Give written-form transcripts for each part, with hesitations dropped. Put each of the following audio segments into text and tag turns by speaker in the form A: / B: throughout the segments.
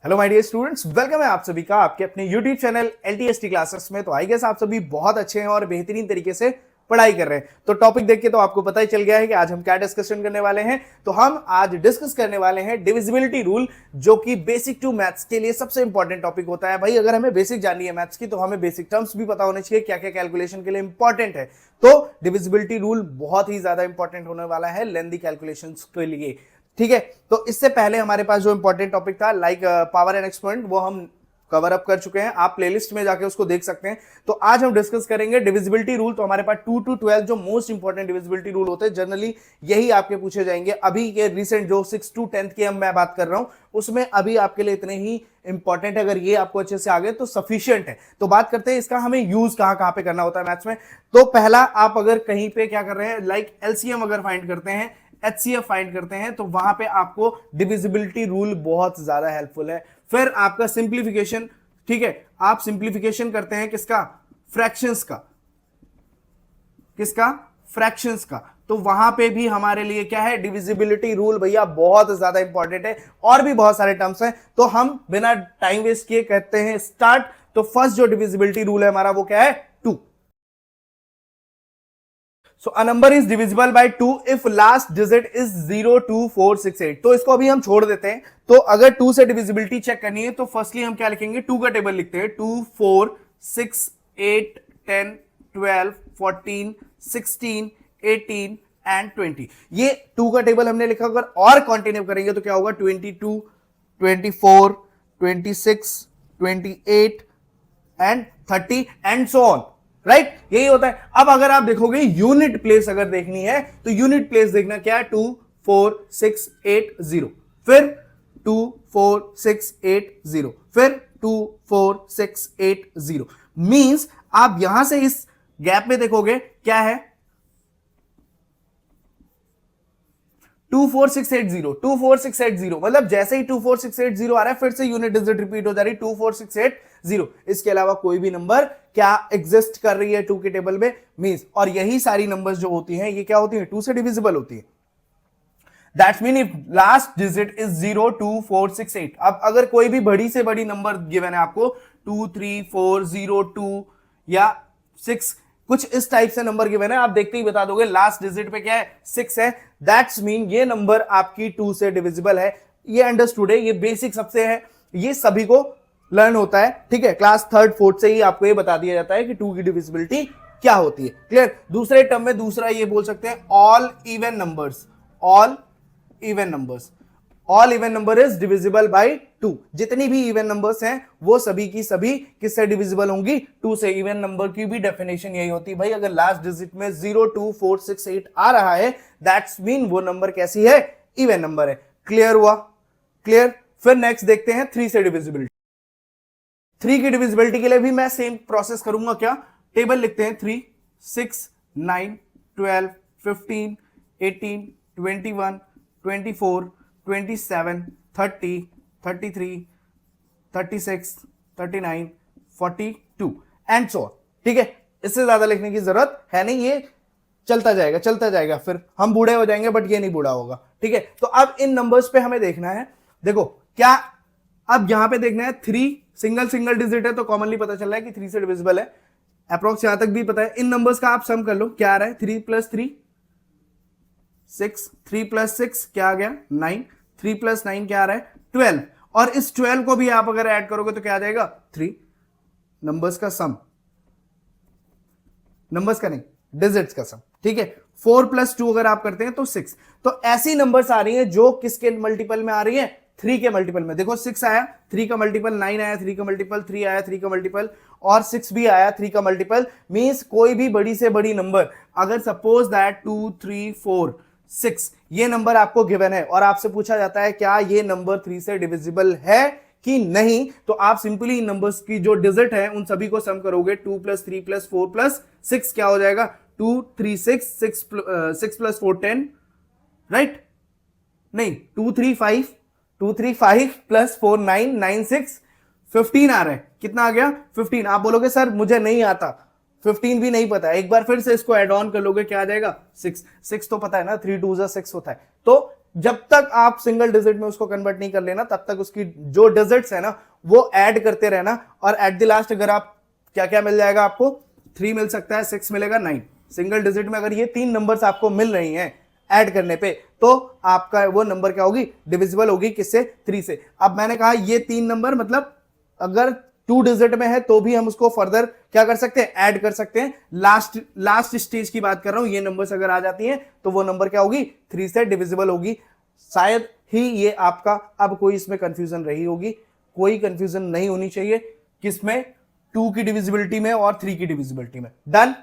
A: Hello my dear students, welcome है आप सभी का आपके अपने यूट्यूब चैनल एलटीएसटी क्लासेस में। तो आई गेस आप सभी बहुत अच्छे हैं और बेहतरीन तरीके से पढ़ाई कर रहे हैं। तो टॉपिक देख के तो आपको पता ही चल गया है कि आज हम क्या डिस्कशन करने वाले हैं। तो हम आज डिस्कस करने वाले हैं डिविजिबिलिटी रूल, जो कि बेसिक टू मैथ्स के लिए सबसे इंपॉर्टेंट टॉपिक होता है। भाई अगर हमें बेसिक जाननी है मैथ्स की तो हमें बेसिक टर्म्स भी पता होने चाहिए, क्या क्या कैलकुलेशन के लिए इंपॉर्टेंट है। तो डिविजिबिलिटी रूल बहुत ही ज्यादा इंपॉर्टेंट होने वाला है लेंथी कैलकुलेशंस के लिए। ठीक है, तो इससे पहले हमारे पास जो इंपॉर्टेंट टॉपिक था लाइक पावर एंड एक्सपोनेंट, वो हम कवर अप कर चुके हैं। आप प्लेलिस्ट में जाके उसको देख सकते हैं। तो आज हम डिस्कस करेंगे डिविजिबिलिटी रूल। तो हमारे पास 2 to 12 जो मोस्ट इंपॉर्टेंट डिविजिबिलिटी रूल होते हैं, जनरली यही आपके पूछे जाएंगे। अभी के रिसेंट जो 6 to 10 की मैं बात कर रहा हूं, उसमें अभी आपके लिए इतने ही इंपॉर्टेंट है। अगर ये आपको अच्छे से आ गए तो सफिशिएंट है। तो बात करते हैं इसका हमें यूज कहां कहां पे करना होता है मैथ्स में। तो पहला, आप अगर कहीं पे क्या कर रहे हैं, लाइक एलसीएम अगर फाइंड करते हैं, एचसीएफ फाइंड करते हैं, तो वहां पे आपको डिविजिबिलिटी रूल बहुत ज्यादा हेल्पफुल है। फिर आपका सिंप्लीफिकेशन, ठीक है, आप सिंप्लीफिकेशन करते हैं किसका, फ्रैक्शंस का, किसका, फ्रैक्शंस का। तो वहां पे भी हमारे लिए क्या है, डिविजिबिलिटी रूल भैया बहुत ज्यादा इंपॉर्टेंट है। और भी बहुत सारे टर्म्स हैं। तो हम बिना टाइम वेस्ट किए कहते हैं स्टार्ट। तो फर्स्ट जो डिविजिबिलिटी रूल है हमारा, वो क्या है, 2। So a number is divisible by 2 if last digit is 0, 2, 4, 6, 8। तो इसको अभी हम छोड़ देते हैं। तो अगर 2 से डिविजिबिलिटी चेक करनी है तो फर्स्टली हम क्या लिखेंगे, 2 का टेबल लिखते हैं। 2, 4, 6, 8, 10, 12, 14, 16, 18 एंड 20। ये 2 का टेबल हमने लिखा। अगर और कंटिन्यू करेंगे तो क्या होगा, 22, 24, 26, 28 and 30 and so on, right. यही होता है। अब अगर आप देखोगे यूनिट प्लेस अगर देखनी है तो यूनिट प्लेस देखना क्या है, 2, 4, 6, 8, 0, फिर 2, 4, 6, 8, 0, फिर 2, 4, 6, 8, 0। मींस आप यहां से इस गैप में देखोगे क्या है, 2, 4, 6, 8, 0, 2, 4, 6, 8, 0। मतलब जैसे ही 2, 4, 6, 8, 0 आ रहा है, फिर से यूनिट डिजिट रिपीट हो जा रही है, 2, 4, 6, 8, 0। इसके अलावा कोई भी नंबर क्या एग्जिस्ट कर रही है 2 के टेबल में, मींस। और यही सारी नंबर्स जो होती हैं ये क्या होती हैं, 2 से डिविजिबल होती है। That's mean if last digit is 0, 2, 4, 6, 8। अब अगर कोई भी बड़ी से बड़ी नंबर गिवन है आपको, 2, 3, 4, 0, 2 या 6, कुछ इस टाइप से नंबर गिवन है, आप देखते ही बता दोगे लास्ट डिजिट पे क्या है, 6 है। दैट्स मीन ये नंबर आपकी 2 से डिविजिबल है। ये अंडरस्टूड है, ये बेसिक सबसे है, ये सभी को लर्न होता है। ठीक है, क्लास 3rd 4th से ही आपको ये बता दिया जाता है कि 2 की डिविजिबिलिटी क्या होती है। क्लियर। दूसरे टर्म में दूसरा ये बोल सकते हैं, all even numbers, all even numbers, all even number is divisible bye 2। जितनी भी इवन नंबर्स हैं वो सभी की सभी किससे डिविजिबल होंगी, 2 से। इवन नंबर की भी डेफिनेशन यही होती है भाई, अगर लास्ट डिजिट में 0, 2, 4, 6, 8 आ रहा है, दैट्स मीन वो नंबर कैसी है, इवन नंबर है। क्लियर हुआ, क्लियर। फिर नेक्स्ट देखते हैं 3 से डिविजिबिलिटी। 3 की डिविजिबिलिटी के लिए भी मैं सेम प्रोसेस करूंगा। क्या, टेबल लिखते हैं, 3, 6, 9, 12, 15, 18, 21, 24, 27, 30, 33, 36, 39, 42 एंड सो ऑन। ठीक है, इससे ज्यादा लिखने की जरूरत है नहीं, ये चलता जाएगा चलता जाएगा, फिर हम बूढ़े हो जाएंगे बट ये नहीं बूढ़ा होगा। ठीक है, तो अब इन नंबर्स पे हमें देखना है। देखो क्या, अब यहां पे देखना है 3 सिंगल सिंगल डिजिट है तो कॉमनली पता चल रहा है कि 3 से डिविजिबल है। अप्रोक्स यहां तक भी पता है। इन नंबर्स का आप सम कर लो, क्या आ रहा है, 3 + 3 6, 3 + 6 क्या आ गया, 9, 3 + 9 क्या आ रहा है, 12। और इस 12 को भी आप अगर ऐड करोगे तो क्या आ जाएगा, 3। नंबर्स का सम, नंबर्स का नहीं, डिजिट्स का सम। ठीक है, 4 + 2 अगर आप करते हैं तो 6। तो ऐसी नंबर्स आ रही हैं जो किसके मल्टीपल में आ रही है, 3 के मल्टीपल में। देखो 6 आया, 3 का मल्टीपल, 9 आया 3 का मल्टीपल, 3 आया 3 का मल्टीपल, और 6 भी आया 3 का मल्टीपल। मींस कोई भी बड़ी से बड़ी नंबर, अगर सपोज दैट 2, 3, 4, 6 ये नंबर आपको गिवन है और आपसे पूछा जाता है क्या ये नंबर 3 से डिविजिबल है कि नहीं, तो आप सिंपली इन नंबर्स की जो डिजिट है उन सभी को सम करोगे। 2 + 3 + 4 + 6 क्या हो जाएगा, 2, 3, 6, 6 + 4 10, राइट। नहीं, 2, 3, 5 + 4 9, 9, 6 15 आ रहा है। कितना आ गया, 15। आप बोलोगे सर मुझे नहीं आता, 15 भी नहीं पता है। एक बार फिर से इसको एड ऑन कर लोगे, क्या आ जाएगा, 6। 6 तो पता है ना, 3 2 6 होता है। तो जब तक आप सिंगल डिजिट में उसको कन्वर्ट नहीं कर लेना तब तक उसकी जो डिजिट्स है ना वो ऐड करते रहना, और एट द लास्ट अगर आप क्या क्या मिल जाएगा आपको, 3 मिल सकता है, 6 मिलेगा, 9। सिंगल डिजिट में अगर ये 3 नंबर्स आपको मिल रही हैं ऐड करने पे, तो आपका वो नंबर क्या होगी, डिविजिबल होगी किससे, 3 से। अब मैंने कहा ये 3 नंबर मतलब अगर 2 डिजिट में है तो भी हम उसको फर्दर क्या कर सकते हैं, ऐड कर सकते हैं। लास्ट स्टेज की बात कर रहा हूं, ये नंबर्स अगर आ जाती हैं तो वो नंबर क्या होगी, 3 से डिविजिबल होगी। शायद ही ये आपका अब कोई इसमें कंफ्यूजन रही होगी, कोई कंफ्यूजन नहीं होनी चाहिए किसमें, 2 की डिविजिबिलिटी में और 3 की डिविजिबिलिटी में। डन।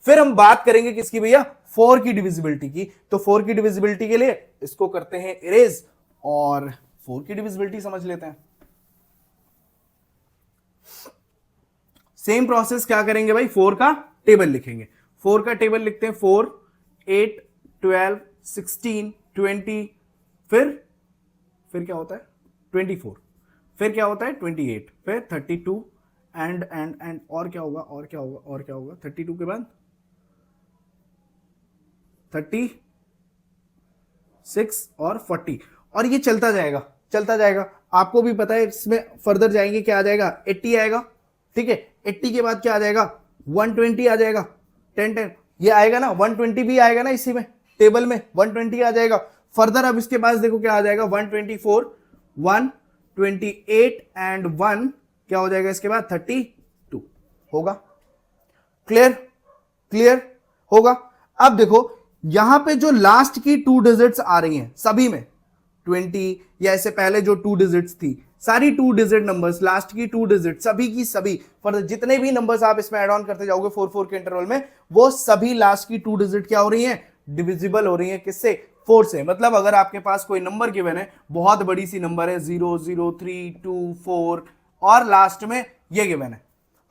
A: फिर हम बात करेंगे किसकी भैया, 4 की डिविजिबिलिटी की। तो 4 की डिविजिबिलिटी के लिए इसको करते हैं इरेज और 4 की डिविजिबिलिटी समझ लेते हैं। सेम प्रोसेस क्या करेंगे भाई, 4 का टेबल लिखेंगे। 4 का टेबल लिखते हैं, 4, 8, 12, 16, 20, फिर क्या होता है 24, फिर क्या होता है 28, फिर 32 एंड और क्या होगा, और क्या होगा, और क्या होगा, 32 के बाद 36 और 40, और ये चलता जाएगा चलता जाएगा। आपको भी पता है इसमें फर्दर जाएंगे क्या आ जाएगा, 80 आएगा, ठीक है। 80 के बाद क्या आ जाएगा, 120 आ जाएगा, 10 10 ये आएगा ना, 120 भी आएगा ना इसी में टेबल में, 120 आ जाएगा। फर्दर अब इसके पास देखो क्या आ जाएगा, 124, 128 एंड 1 क्या हो जाएगा इसके बाद, 32 होगा। क्लियर, क्लियर होगा। अब देखो यहां पे जो लास्ट की 2 डिजिट्स आ रही हैं सभी में 20 या ऐसे पहले जो 2 डिजिट्स थी, सारी 2 डिजिट नंबर्स, लास्ट की 2 डिजिट सभी की सभी, फर्दर जितने भी नंबर्स आप इसमें ऐड ऑन करते जाओगे 4 के इंटरवल में, वो सभी लास्ट की 2 डिजिट क्या हो रही हैं, डिविजिबल हो रही हैं किससे, 4 से। मतलब अगर आपके पास कोई नंबर गिवन है, बहुत बड़ी सी नंबर है 0 0 3 2 4 और लास्ट में ये गिवन है,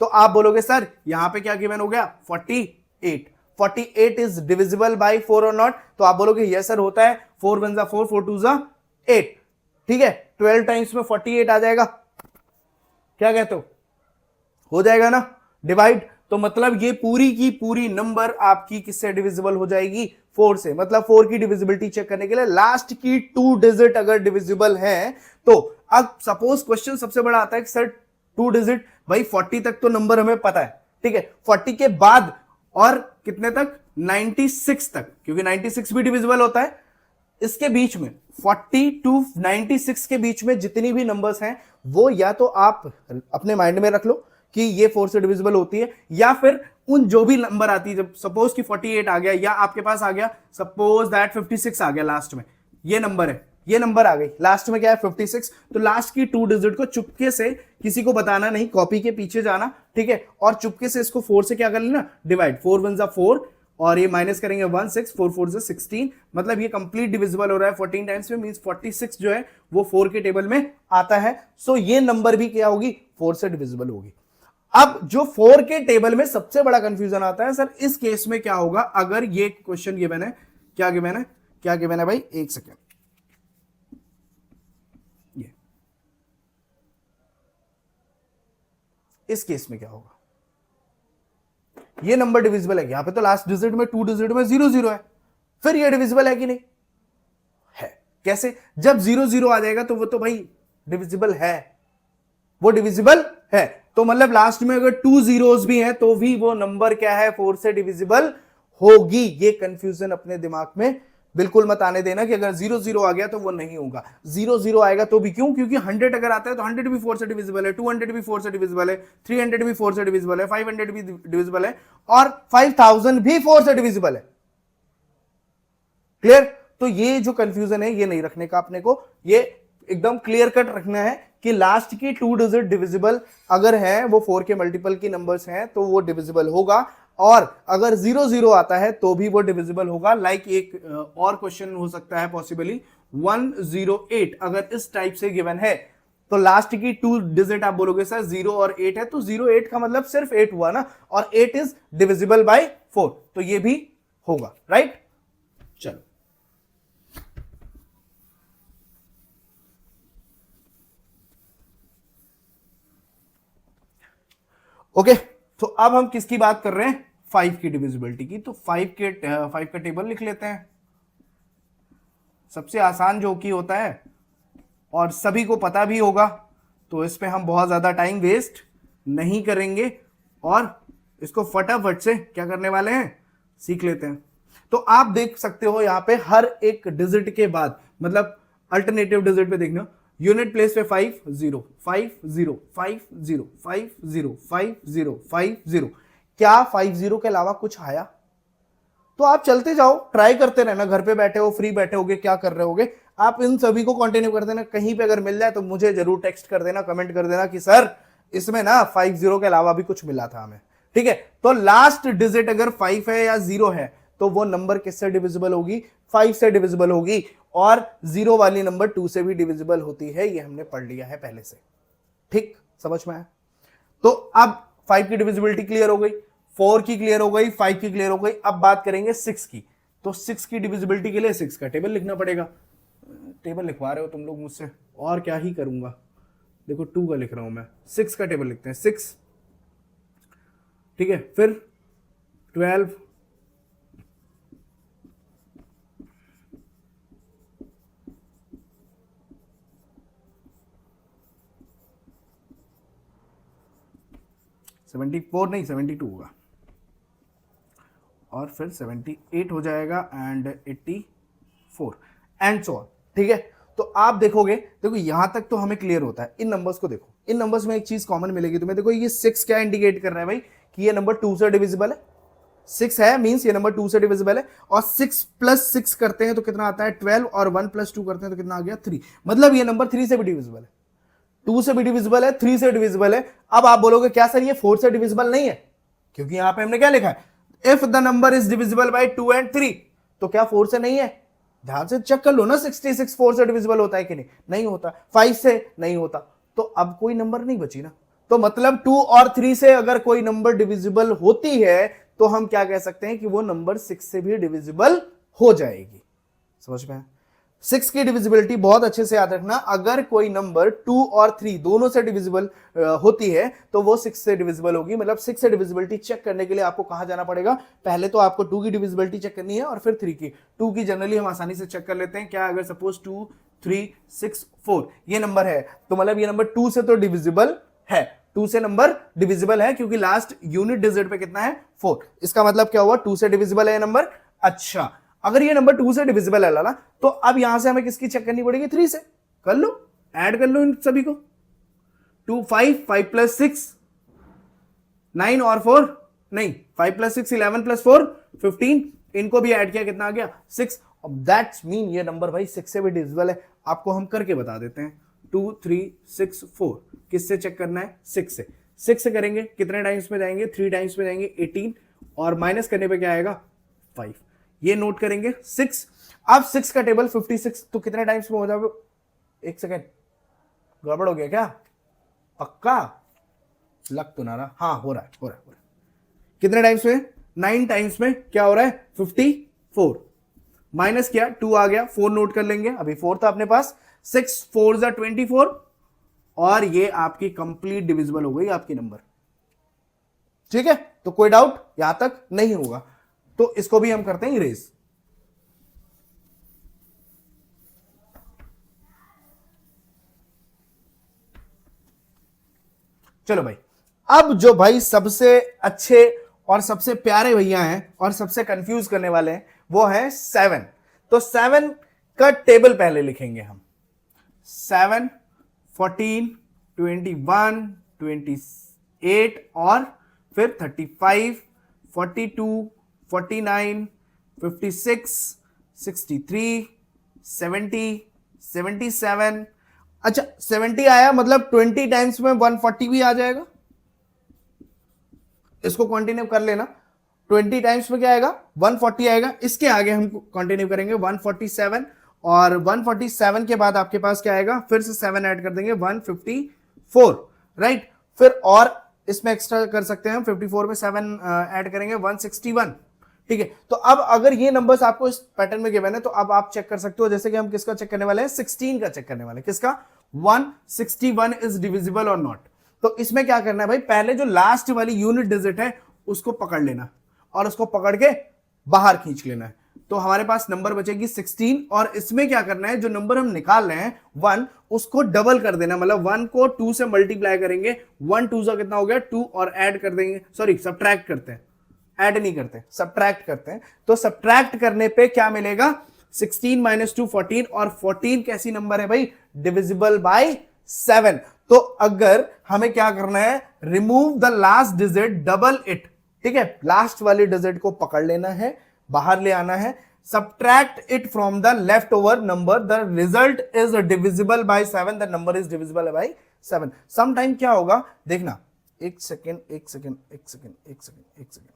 A: तो आप बोलोगे सर यहां पे क्या गिवन हो गया, 48, 48 इज डिविजिबल बाय 4 और नॉट, तो आप बोलोगे यस सर होता है, 4 1 जा 4, 4 2 जा 8, ठीक है। 12 टाइम्स में 48 आ जाएगा, क्या कहते हो जाएगा ना डिवाइड। तो मतलब ये पूरी की पूरी नंबर आपकी किससे डिविजिबल हो जाएगी, 4 से। मतलब 4 की डिविजिबिलिटी चेक करने के लिए लास्ट की 2 डिजिट अगर डिविजिबल है तो, अब सपोज क्वेश्चन सबसे बड़ा आता है कि सर 2 डिजिट, भाई 40 तक तो नंबर हमें पता है, ठीक है, 40 के बाद और कितने तक, 96 तक, क्योंकि 96 भी डिविजिबल होता है। इसके बीच में 40 टू 96 के बीच में जितनी भी नंबर्स हैं वो या तो आप अपने माइंड में रख लो कि ये 4 से डिविजिबल होती है, या फिर उन जो भी नंबर आती है, जब सपोज कि 48 आ गया या आपके पास आ गया सपोज दैट 56 आ गया लास्ट में, ये नंबर है, ये नंबर आ गई लास्ट में क्या है 56, तो लास्ट की 2 डिजिट को चुपके से, किसी को बताना नहीं, कॉपी के पीछे जाना, ठीक है, और चुपके से इसको 4 से क्या कर लेना, डिवाइड, 4 1 जा 4 और ये माइनस करेंगे 1 6, 4 4 जा 16, मतलब ये कंप्लीट डिविजिबल हो रहा है 14 टाइम्स में, मींस 46 जो है वो 4 के टेबल में आता है। सो ये नंबर भी क्या होगी, 4 से डिविजिबल होगी। अब जो 4 के टेबल में सबसे बड़ा कंफ्यूजन आता है, सर इस केस में क्या होगा अगर ये क्वेश्चन गिवन है, क्या गिवन है, क्या गिवन है भाई, एक सेकेंड, इस केस में क्या होगा, ये नंबर डिविजिबल है, यहां पे तो लास्ट डिजिट में 2 डिजिट में 0 0 है, फिर ये डिविजिबल है कि नहीं है, कैसे, जब 0 0 आ जाएगा तो वो तो भाई डिविजिबल है, वो डिविजिबल है, तो मतलब लास्ट में अगर 2 zeros भी हैं तो भी वो नंबर क्या है, 4 से डिविजिबल होगी। ये कंफ्यूजन अपने दिमाग में बिल्कुल मत आने देना कि अगर 0 0 आ गया तो वो नहीं होगा, 0 0 आएगा तो भी, क्यों, क्योंकि 100 अगर आता है तो 100 भी 4 से डिविजिबल है, 200 भी 4 से डिविजिबल है, 300 भी 4 से डिविजिबल है, 500 भी डिविजिबल है और 5000 भी 4 से डिविजिबल है। क्लियर, तो ये जो कंफ्यूजन है ये नहीं रखने का अपने को, ये एकदम क्लियर कट रखना है कि लास्ट की 2 डिजिट डिविजिबल अगर है, वो 4 के मल्टीपल की नंबर्स हैं तो वो डिविजिबल होगा, और अगर 0 0 आता है तो भी वो डिविजिबल होगा। लाइक एक और क्वेश्चन हो सकता है पॉसिबली 108, अगर इस टाइप से गिवन है तो लास्ट की 2 डिजिट आप बोलोगे सर 0 और 8 है, तो 0 8 का मतलब सिर्फ 8 हुआ ना, और 8 इज डिविजिबल बाय 4, तो ये भी होगा, राइट। चलो ओके, तो अब हम किसकी बात कर रहे हैं, 5 की डिविजिबिलिटी की। तो 5 का टेबल लिख लेते हैं। सबसे आसान जो की होता है और सभी को पता भी होगा, तो इस पे हम बहुत ज्यादा टाइम वेस्ट नहीं करेंगे और इसको फटाफट से क्या करने वाले हैं, सीख लेते हैं। तो आप देख सकते हो यहां पे हर एक डिजिट के बाद, मतलब अल्टरनेटिव डिजिट पे देखना, यूनिट प्लेस पे 5 0 5 0 5 0 5 0 5 0 5 0। क्या 5 0 के अलावा कुछ आया? तो आप चलते जाओ, ट्राई करते रहना, घर पे बैठे हो, फ्री बैठे होगे, क्या कर रहे होगे, आप इन सभी को कंटिन्यू कर देना। कहीं पे अगर मिल जाए तो मुझे जरूर टेक्स्ट कर देना, कमेंट कर देना कि सर इसमें ना 5 0 के अलावा भी कुछ मिला था हमें। ठीक है, तो लास्ट डिजिट अगर 5 है या 0 है तो वो नंबर किससे डिविजिबल होगी, 5 से डिविजिबल होगी, और 0 वाली नंबर 2 से भी डिविजिबल होती है, ये हमने पढ़ लिया है पहले से। ठीक, समझ में आया? तो अब 5 की डिविजिबिलिटी क्लियर हो गई, 4 की क्लियर हो गई, 5 की क्लियर हो गई। अब बात करेंगे 6 की। तो 6 की डिविजिबिलिटी के लिए 6 का टेबल लिखना पड़ेगा। टेबल लिखवा रहे हो तुम लोग मुझसे, और क्या ही करूंगा। देखो 2 का लिख रहा हूं मैं, 6 का टेबल लिखते हैं, 6। ठीक है, फिर 12, 74 नहीं 72 होगा, और फिर 78 हो जाएगा, एंड 84 एंड सो ऑन। ठीक है, तो आप देखोगे, देखो यहां तक तो हमें क्लियर होता है। इन नंबर्स को देखो, इन नंबर्स में एक चीज कॉमन मिलेगी तुम्हें। देखो ये 6 क्या इंडिकेट कर रहा है भाई, कि ये नंबर 2 से डिविजिबल है। 6 है मींस ये नंबर 2 से डिविजिबल है, और 6 + 6 करते हैं तो कितना आता है 12, और 1 + 2 करते हैं तो कितना आ गया 3। मतलब ये नंबर 3 से भी डिविजिबल है, 2 से भी डिविजिबल है, 3 से डिविजिबल है। अब आप बोलोगे क्या सर ये 4 से डिविजिबल नहीं है, क्योंकि यहां पे हमने क्या लिखा है, if the number is divisible bye 2 and 3। तो क्या 4 से नहीं है? ध्यान से चेक कर लो ना, 66 4 से डिविजिबल होता है कि नहीं? नहीं होता। 5 से नहीं होता, तो अब कोई नंबर नहीं बची ना। तो मतलब 2 और 3 से अगर कोई नंबर डिविजिबल होती है तो हम क्या कह सकते हैं कि वो नंबर 6 से भी डिविजिबल हो जाएगी। समझ में? 6 की डिविजिबिलिटी बहुत अच्छे से याद रखना, अगर कोई नंबर 2 और 3 दोनों से डिविजिबल होती है तो वो 6 से डिविजिबल होगी। मतलब 6 से डिविजिबिलिटी चेक करने के लिए आपको कहां जाना पड़ेगा? पहले तो आपको 2 की डिविजिबिलिटी चेक करनी है और फिर 3 की। 2 की जनरली हम आसानी से चेक कर लेते हैं। क्या, अगर सपोज 2 3 6 4 ये नंबर है, तो मतलब ये नंबर 2 से तो डिविजिबल है, 2 से नंबर डिविजिबल है, क्योंकि लास्ट यूनिट डिजिट पे कितना है 4। इसका मतलब क्या हुआ, 2 से डिविजिबल है ये नंबर। अच्छा, अगर ये नंबर 2 से डिविजिबल है लाला, तो अब यहां से हमें किसकी चेक करनी पड़ेगी? 3 से। कर लो, ऐड कर लो इन सभी को। 2 5 5 + 6 9 और 4 नहीं, 5 + 6 11 + 4 15। इनको भी ऐड किया, कितना आ गया 6। अब दैट्स मीन ये नंबर भाई 6 से भी डिविजिबल है। आपको हम करके बता देते हैं। 2 3 6 4 किससे चेक करना है? 6 से। 6 से करेंगे, कितने टाइम्स में जाएंगे? 3 टाइम्स में जाएंगे, 18, और माइनस करने पे क्या आएगा 5। ये नोट करेंगे 6। अब 6 का टेबल 56, तो कितने टाइम्स में हो जाएगा? एक सेकेंड, गड़बड़ हो गया क्या? पक्का लग तो ना रहा, हाँ हो रहा है। कितने टाइम्स में? 9 टाइम्स में क्या हो रहा है? 54। माइनस किया, 2 आ गया, 4 नोट कर लेंगे, अभी 4 था अपने पास। 6 4 = 24, और ये आपकी कंप्लीट डिविजिबल हो गई आपकी नंबर। ठीक है, तो कोई डाउट यहां तक नहीं होगा। तो इसको भी हम करते हैं इरेज। चलो भाई, अब जो भाई सबसे अच्छे और सबसे प्यारे भैया हैं और सबसे कंफ्यूज करने वाले हैं वो है 7। तो 7 का टेबल पहले लिखेंगे हम। 7 14 21 28 और फिर 35 42 49 56 63 70 77। अच्छा 70 आया, मतलब 20 टाइम्स में 140 भी आ जाएगा। इसको कंटिन्यू कर लेना। 20 टाइम्स में क्या आएगा? 140 आएगा। इसके आगे हम कंटिन्यू करेंगे 147, और 147 के बाद आपके पास क्या आएगा? फिर से 7 ऐड कर देंगे, 154, राइट। फिर और इसमें एक्स्ट्रा कर सकते हैं हम, 54 में 7 ऐड करेंगे, 161। ठीक है, तो अब अगर ये नंबर्स आपको इस पैटर्न में गिवन है तो अब आप चेक कर सकते हो। जैसे कि हम किसका चेक करने वाले हैं? 16 का चेक करने वाले हैं। किसका? 161 इज डिविजिबल और नॉट। तो इसमें क्या करना है भाई, पहले जो लास्ट वाली यूनिट डिजिट है उसको पकड़ लेना और उसको पकड़ के बाहर खींच लेना है। तो हमारे पास नंबर बचेगी 16 और इसमें क्या करना है, जो नंबर हम निकाल रहे हैं 1 उसको डबल कर देना, मतलब 1 को 2 से मल्टीप्लाई करेंगे, 1 2 का कितना हो गया 2 और ऐड कर देंगे, सॉरी सब्ट्रैक्ट करते हैं, ऐड नहीं करते, सब्ट्रैक्ट करते हैं। तो सब्ट्रैक्ट करने पे क्या मिलेगा, 16 माइनस 2 14, और 14 कैसी नंबर है भाई, डिविजिबल बाय 7। तो अगर हमें क्या करना है, remove the last digit double it, ठीक है, लास्ट वाली डिजिट को पकड़ लेना है, बाहर ले आना है, subtract it from the left over number, the result is divisible by 7, the number is divisible by 7। Some time क्या होगा देखना, एक सेकेंड एक सेकेंड एक सेकेंड एक सेकेंड एक सेकेंड,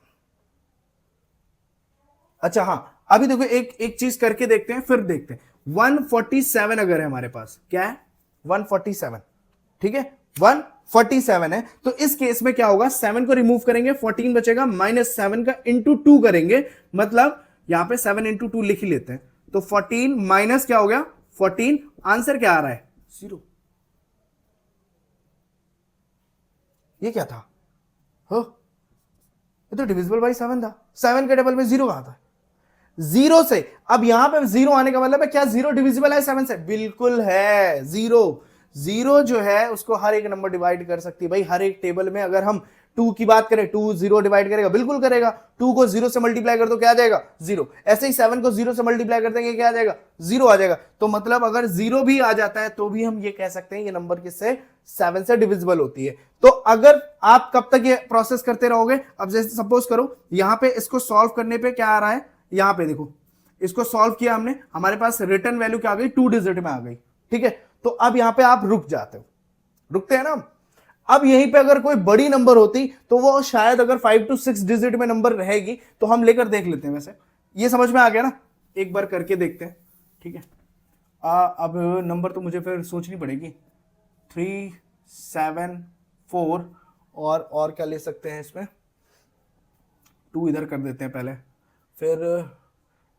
A: अच्छा हाँ अभी देखो एक चीज करके देखते हैं फिर देखते हैं। 147 अगर है हमारे पास, क्या है 147, ठीक है 147 है, तो इस केस में क्या होगा, 7 को रिमूव करेंगे 14 बचेगा, माइनस 7 का इंटू 2 करेंगे, मतलब यहां पे 7 इंटू 2 लिख ही लेते हैं, तो 14 माइनस क्या हो गया 14, आंसर क्या आ रहा है 0। ये क्या था, हो ये तो डिविजिबल बाय 7 था, 7 के टेबल में 0 कहां था, 0 से, अब यहां पे 0 आने का मतलब है क्या 0 डिविजिबल है 7 से, बिल्कुल है। 0 जो है उसको हर एक नंबर डिवाइड कर सकती है भाई, हर एक टेबल में अगर हम 2 की बात करें, 2 0 डिवाइड करेगा, बिल्कुल करेगा, 2 को 0 से मल्टीप्लाई कर दो क्या आ जाएगा 0, ऐसे ही 7 को 0 से मल्टीप्लाई कर देंगे क्या आ जाएगा 0 आ जाएगा। तो मतलब अगर 0 भी आ जाता है तो भी हम ये कह सकते हैं ये नंबर किससे 7 से डिविजिबल होती है। तो अगर आप कब तक ये प्रोसेस करते रहोगे, अब जैसे सपोज करो यहां पे इसको सॉल्व करने पे क्या आ रहा है, यहां पे देखो इसको सॉल्व किया हमने, हमारे पास रिटर्न वैल्यू क्या आ गई 2 डिजिट में आ गई, ठीक है, तो अब यहां पे आप रुक जाते हो, रुकते हैं ना। अब यहीं पे अगर कोई बड़ी नंबर होती तो वो शायद अगर 5 to 6 डिजिट में नंबर रहेगी तो हम लेकर देख लेते हैं। वैसे ये समझ में आ गया ना, एक बार करके देखते हैं, ठीक है। अब नंबर तो मुझे फिर सोचनी पड़ेगी, 3 7 4 और क्या ले सकते हैं इसमें, 2 इधर कर देते हैं पहले, फिर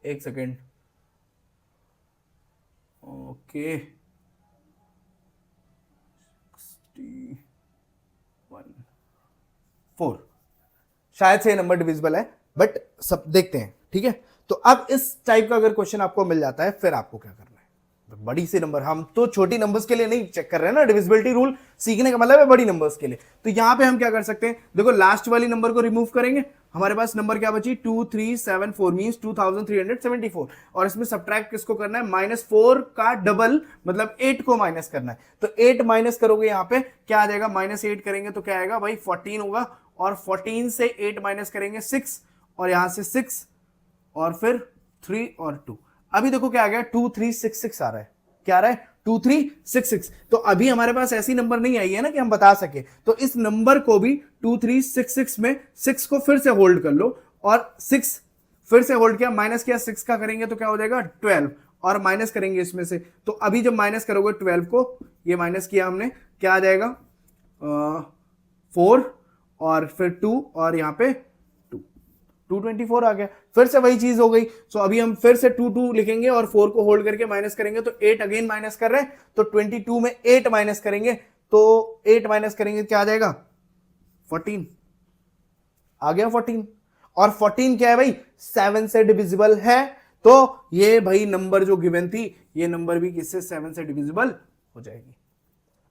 A: एक सेकेंड, ओके 4 शायद से ये नंबर डिविजिबल है, बट सब देखते हैं, ठीक है। तो अब इस टाइप का अगर क्वेश्चन आपको मिल जाता है फिर आपको क्या करना है, बड़ी सी नंबर, हम तो छोटी नंबर्स के लिए नहीं चेक कर रहे हैं ना, डिविजिबिलिटी रूल सीखने का मतलब है बड़ी नंबर्स के लिए। तो यहां पे हम क्या कर सकते हैं, देखो लास्ट वाली नंबर को रिमूव करेंगे, हमारे पास नंबर क्या बची 2374 मींस 2374, और इसमें सब्ट्रैक्ट किसको करना है, -4 का डबल मतलब 8 को माइनस करना है, तो 8 माइनस करोगे यहां पे क्या आ जाएगा, -8 करेंगे तो क्या आएगा भाई 14 होगा, और 14 से 8 माइनस करेंगे 6, और यहां से 6 और फिर 3 और 2, अभी देखो क्या आ गया 2366 आ रहा है, क्या आ रहा है 2366। तो अभी हमारे पास ऐसी नंबर नहीं आई है ना कि हम बता सके, तो इस नंबर को भी 2366 में 6 को फिर से होल्ड कर लो, और 6 फिर से होल्ड किया, माइनस किया 6 का करेंगे तो क्या हो जाएगा 12, और माइनस करेंगे इसमें से, तो अभी जब माइनस करोगे 12 को, ये माइनस किया हमने, क्या आ जाएगा 4 और फिर 2 और यहाँ पे 224 आ गया, फिर से वही चीज हो गई। सो अभी हम फिर से 2 लिखेंगे और 4 को होल्ड करके माइनस करेंगे, तो 8 अगेन माइनस कर रहे हैं, तो 22 में 8 माइनस करेंगे, तो 8 माइनस करेंगे क्या आ जाएगा 14, आ गया 14, और 14 क्या है भाई 7 से डिविजिबल है, तो ये भाई नंबर जो गिवन थी ये नंबर भी किससे 7 से डिविजिबल हो जाएगी।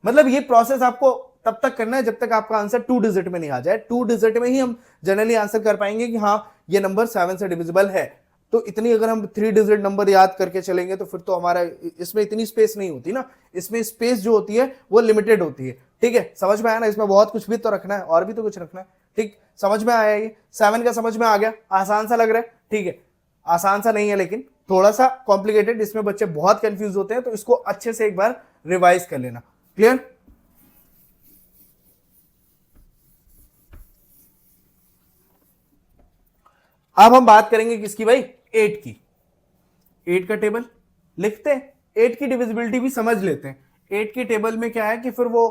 A: मतलब ये प्रोसेस आपको तब तक करना है जब तक आपका आंसर 2 डिजिट में नहीं आ जाए, 2 डिजिट में ही हम जनरली आंसर कर पाएंगे कि हाँ ये नंबर 7 से डिविजिबल है। तो इतनी अगर हम 3 डिजिट नंबर याद करके चलेंगे तो फिर तो हमारा इसमें इतनी स्पेस नहीं होती ना, इसमें स्पेस जो होती है वो लिमिटेड होती है, ठीक है, समझ में आया ना, इसमें बहुत कुछ भी तो रखना है, और भी तो कुछ रखना है, ठीक, समझ में आया, ये 7 का समझ में आ गया, आसान सा लग रहा है, ठीक है, आसान सा नहीं है लेकिन थोड़ा सा कॉम्प्लिकेटेड, इसमें बच्चे बहुत कंफ्यूज होते हैं, तो इसको अच्छे से एक बार रिवाइज कर लेना, क्लियर। अब हम बात करेंगे किसकी भाई 8 की, 8 का टेबल लिखते हैं, 8 की डिविजिबिलिटी भी समझ लेते हैं। 8 की टेबल में क्या है कि फिर वो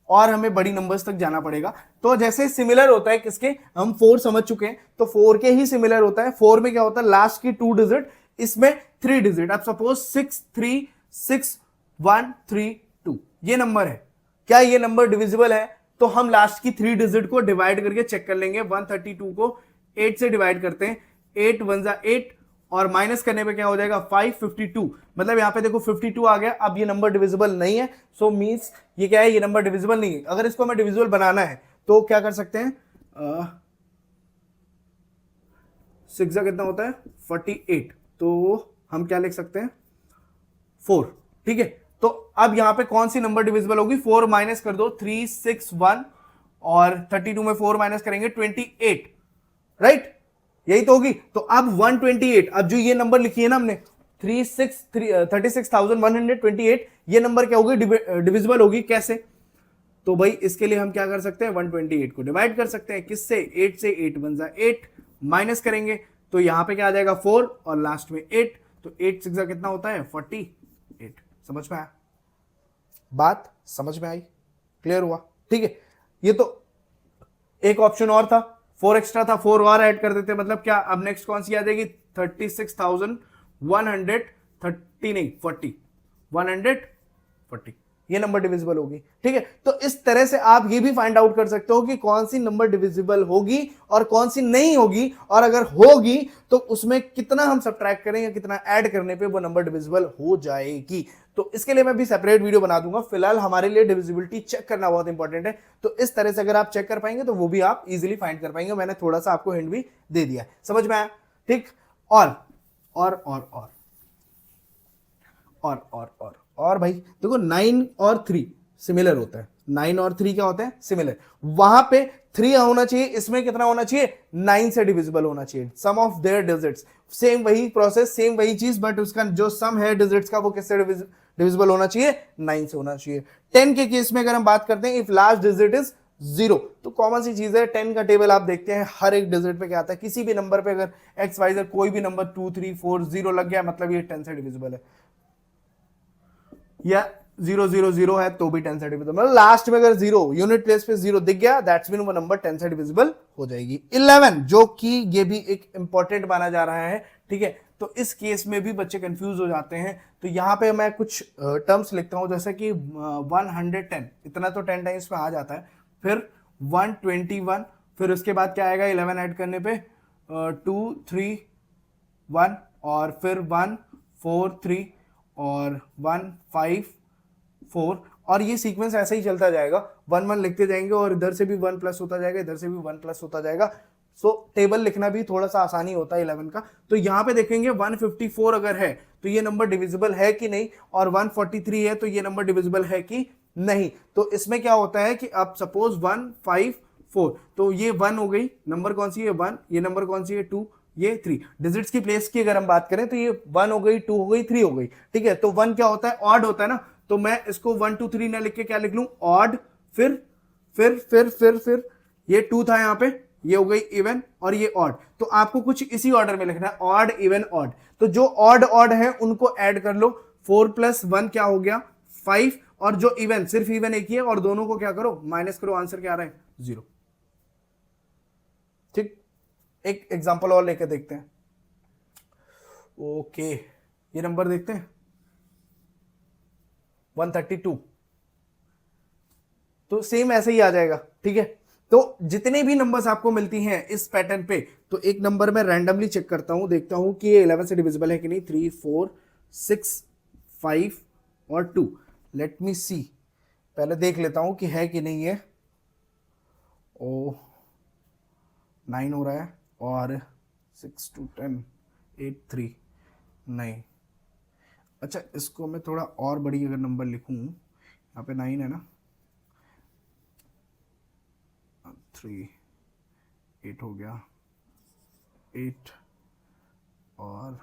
A: और हमें बड़ी नंबर्स तक जाना पड़ेगा, तो जैसे सिमिलर होता है किसके, हम 4 समझ चुके हैं, तो 4 के ही सिमिलर होता है। 4 में क्या होता है लास्ट की 2 डिजिट, इसमें 3 डिजिट, अब सपोज 6 3 6 1 3 2 ये नंबर है, क्या ये नंबर डिविजिबल है, तो हम लास्ट की 3 डिजिट को डिवाइड करके चेक कर लेंगे। 132 को 8 से डिवाइड करते हैं, 8 1 8 और माइनस करने पे क्या हो जाएगा 552, मतलब यहाँ पे देखो 52 आ गया। अब ये नंबर डिविजिबल नहीं है, सो मींस ये क्या है, ये नंबर डिविजिबल नहीं है। अगर इसको हमें डिविजिबल बनाना है तो क्या कर सकते हैं, 6 कितना होता है 48, तो हम क्या लिख सकते हैं 4, ठीक है। तो अब यहां पे कौन सी नंबर डिविजिबल होगी, 4 माइनस कर दो 3 6 1 और 32 में 4 माइनस करेंगे 28, राइट, यही तो होगी। तो अब 128, अब जो ये नंबर लिखी है ना हमने 36,128, ये नंबर क्या होगी, डिविजिबल होगी कैसे, तो भाई इसके लिए हम क्या कर सकते हैं 128 को डिवाइड कर सकते हैं किससे, 8 से, 8 बन जाए 8, माइनस करेंगे तो यहां पे क्या आ जाएगा 4 और लास्ट में 8, तो 8 6 कितना होता है 48। समझ में आया, बात समझ में आई, क्लियर हुआ, ठीक है। ये तो एक ऑप्शन और था, 4 एक्स्ट्रा था, 4 और ऐड कर देते, मतलब क्या, अब नेक्स्ट कौन सी आ जाएगी 36,130 नहीं 40, 140, ये नंबर डिविजिबल होगी, ठीक है। तो इस तरह से आप ये भी फाइंड आउट कर सकते हो कि कौन सी नंबर डिविजिबल होगी और कौन सी नहीं होगी, और अगर होगी तो उसमें कितना हम सब्ट्रैक्ट करें या कितना ऐड करने पे वो नंबर डिविजिबल हो जाएगी। तो इसके लिए मैं भी सेपरेट वीडियो बना दूंगा, फिलहाल हमारे लिए डिविजिबिलिटी चेक करना बहुत इंपॉर्टेंट है। तो इस तरह से अगर आप चेक कर पाएंगे तो वो भी आप इजीली फाइंड कर पाएंगे। मैंने थोड़ा सा आपको हिंट भी दे दिया है, समझ में आया, ठीक। और भाई देखो 9 और 3 सिमिलर होता है, 9 और 3 क्या होता है सिमिलर, वहां पे 3 होना चाहिए, इसमें कितना होना चाहिए 9 से डिविजिबल होना चाहिए, सम ऑफ देयर डिजिट्स, सेम वही प्रोसेस, सेम वही चीज, बट उसका जो सम है डिजिट्स का वो किससे डिविजिबल होना चाहिए 9 से होना चाहिए। 10 के केस में अगर हम बात करते हैं, इफ लास्ट डिजिट इज 0, तो कॉमन सी चीज है, 10 का टेबल आप देखते हैं हर एक डिजिट पे क्या आता है, किसी भी नंबर पे अगर एक्स वाई जेड कोई भी नंबर 2 3 4 0 लग गया मतलब ये 10 से डिविजिबल है, या 0 0 0 है तो भी 10 से डिविजिबल, मतलब लास्ट में अगर 0 यूनिट प्लेस पे 0 दिख गया दैट्स मीन वो नंबर 10 से डिविजिबल हो जाएगी। 11 जो कि ये भी एक इंपॉर्टेंट माना जा रहा है, ठीक है। तो इस केस में भी बच्चे कंफ्यूज हो जाते हैं, तो यहां पे मैं कुछ टर्म्स लिखता हूं, जैसे कि 110 इतना तो 10 टाइम्स में आ जाता है, फिर 121, फिर उसके बाद क्या आएगा 11 ऐड करने पे 2 3 1 और फिर 1 4 3 और 1 5 4, और ये सीक्वेंस ऐसे ही चलता जाएगा, 1 1 लिखते जाएंगे और इधर से भी 1 प्लस होता जाएगा, इधर से भी 1 प्लस होता जाएगा। सो टेबल लिखना भी थोड़ा सा आसानी होता है 11 का। तो यहां पे देखेंगे 154 अगर है तो ये नंबर डिविजिबल है कि नहीं, और 143 है तो ये नंबर डिविजिबल है कि नहीं। तो इसमें क्या होता है कि अब सपोज 154, तो ये 1 हो गई, नंबर कौन सी है 1, ये नंबर कौन सी है 2, ये 3, डिजिट्स की प्लेस की अगर हम बात करें तो ये 1 हो गई 2 हो गई 3 हो गई, ठीक है। तो 1 क्या होता है ऑड होता है ना, तो मैं इसको 1 2 3 ना लिख के क्या लिख लूं ऑड, फिर ये 2 था यहां पे, ये हो गई इवन और ये ऑड, तो आपको कुछ इसी ऑर्डर में लिखना है ऑड इवन ऑड। तो जो ऑड ऑड है उनको ऐड कर लो, 4 + 1 क्या हो गया 5, और जो इवन सिर्फ इवन एक ही है और दोनों को क्या करो माइनस करो, आंसर क्या आ रहा है 0, ठीक। एक एग्जांपल और लेके देखते हैं, ओके ये नंबर देखते हैं 132, तो सेम ऐसे ही आ जाएगा, ठीक है। तो जितने भी नंबर्स आपको मिलती हैं इस पैटर्न पे, तो एक नंबर मैं रैंडमली चेक करता हूं, देखता हूं कि ये 11 से डिविजिबल है कि नहीं, 3 4 6 5 और 2, लेट मी सी, पहले देख लेता हूं कि है कि नहीं है। ओ 9 हो रहा है और 6 2 10 8 3 9, अच्छा इसको मैं थोड़ा और बड़ी अगर नंबर लिखूं, यहाँ पे 9 है ना, 3 8 हो गया 8 और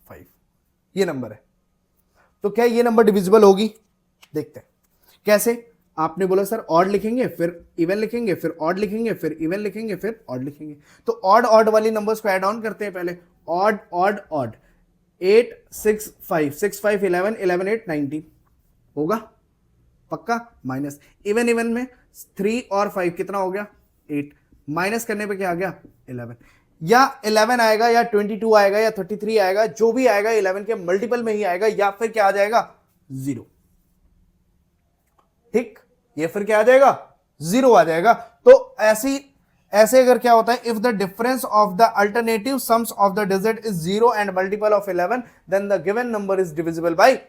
A: 5, ये नंबर है। तो क्या ये नंबर डिविजिबल होगी, देखते हैं कैसे। आपने बोला सर ऑड लिखेंगे फिर इवन लिखेंगे फिर ऑड लिखेंगे फिर इवन लिखेंगे फिर ऑड लिखेंगे, तो ऑड ऑड वाली नंबर्स को ऐड ऑन करते हैं पहले, ऑड ऑड ऑड, 8 6 5 6 5 11 11 8 19 होगा पक्का, माइनस इवन इवन में 3 और 5 कितना हो गया 8, माइनस करने पे क्या आ गया 11, या 11 आएगा या 22 आएगा या 33 आएगा, जो भी आएगा 11 के मल्टीपल में ही आएगा, या फिर क्या आ जाएगा 0, ठीक, ये फिर क्या आ जाएगा 0 आ जाएगा। तो ऐसे अगर क्या होता है, if the difference of the alternative sums of the digit is 0 and multiple of 11 then the given number is divisible by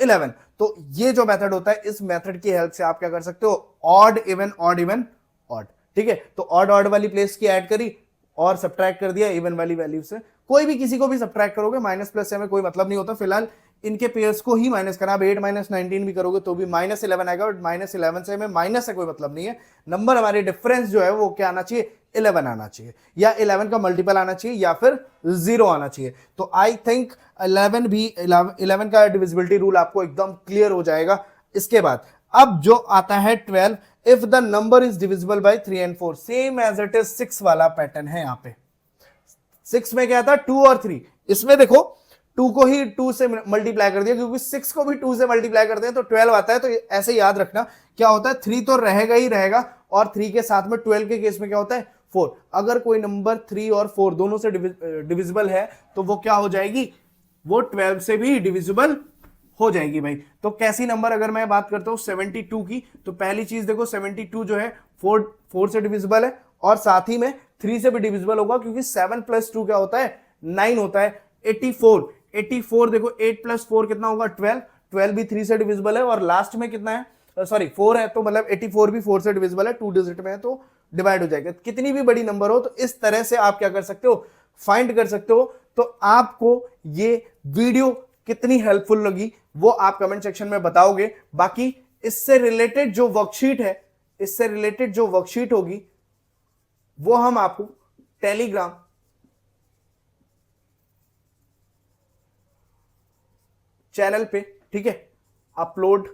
A: 11। तो ये जो मेथड होता है, इस मेथड की हेल्प से आप क्या कर सकते हो, odd even odd even odd, ठीक है। तो ऑड ऑड वाली प्लेस की ऐड करी और सब्ट्रैक्ट कर दिया इवन वाली वैल्यू से। कोई भी किसी को भी सब्ट्रैक्ट करोगे, माइनस प्लस से हमें कोई मतलब नहीं होता, फिलहाल इनके पेयर्स को ही माइनस करना। आप 8 - 19 भी करोगे तो भी -11 आएगा, और -11 से हमें माइनस से कोई मतलब नहीं है। नंबर हमारे डिफरेंस जो है वो क्या आना चाहिए, 11 आना चाहिए, या 11 का मल्टीपल आना चाहिए, या फिर 0 आना चाहिए। तो आई थिंक 11 का डिविजिबिलिटी रूल आपको एकदम क्लियर हो जाएगा। इसके बाद अब जो आता है 12, if the number is divisible by 3 and 4, same as it is 6 वाला पैटर्न है। यहाँ पे 6 में क्या था, 2 और 3, इसमें देखो 2 को ही 2 से मल्टीप्लाई कर दिया, क्योंकि 6 को भी 2 से मल्टीप्लाई करते हैं तो 12 आता है। तो ऐसे याद रखना क्या होता है, 3 तो रहेगा ही रहेगा, और 3 के साथ में 12 के केस में क्या होता है, 4। अगर कोई नंबर 3 और 4 दोनों से डिविजिबल है तो वो क्या हो जाएगी, वो 12 से भी डिविजिबल हो जाएगी भाई। तो कैसी नंबर, अगर मैं बात करता हूं 72 की, तो पहली चीज देखो 72 जो है 4 से डिविजिबल है, और साथ ही में 3 से भी डिविजिबल होगा, क्योंकि 7 + 2 क्या होता है, 9 होता है। 84 देखो, 8 + 4 कितना होगा, 12 भी 3 से डिविजिबल है, और लास्ट में कितना है, सॉरी 4 है, तो मतलब 84 भी 4 से डिविजिबल है, 2 डिजिट में है तो डिवाइड हो जाएगा। कितनी भी बड़ी नंबर हो तो इस तरह से आप क्या कर सकते हो, फाइंड कर सकते हो। तो आपको ये वीडियो कितनी हेल्पफुल लगी वो आप कमेंट सेक्शन में बताओगे। बाकी इससे रिलेटेड जो वर्कशीट होगी वो हम आपको टेलीग्राम चैनल पे, ठीक है, अपलोड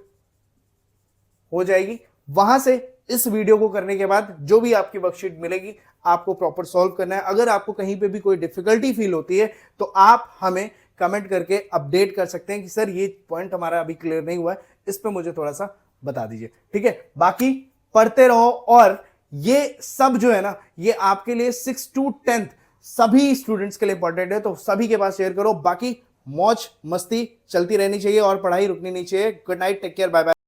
A: हो जाएगी। वहां से इस वीडियो को करने के बाद जो भी आपकी वर्कशीट मिलेगी आपको प्रॉपर सॉल्व करना है। अगर आपको कहीं पे भी कोई डिफिकल्टी फील होती है तो आप हमें कमेंट करके अपडेट कर सकते हैं कि सर ये पॉइंट हमारा अभी क्लियर नहीं हुआ है, इस पे मुझे थोड़ा सा बता दीजिए, ठीक है। बाकी पढ़ते रहो, और ये सब जो है ना, ये आपके लिए 6 to 10 सभी स्टूडेंट्स के लिए इंपॉर्टेंट है, तो सभी के पास शेयर करो। बाकी मौज मस्ती चलती रहनी चाहिए और पढ़ाई रुकनी नहीं चाहिए। Good night, take care, bye bye.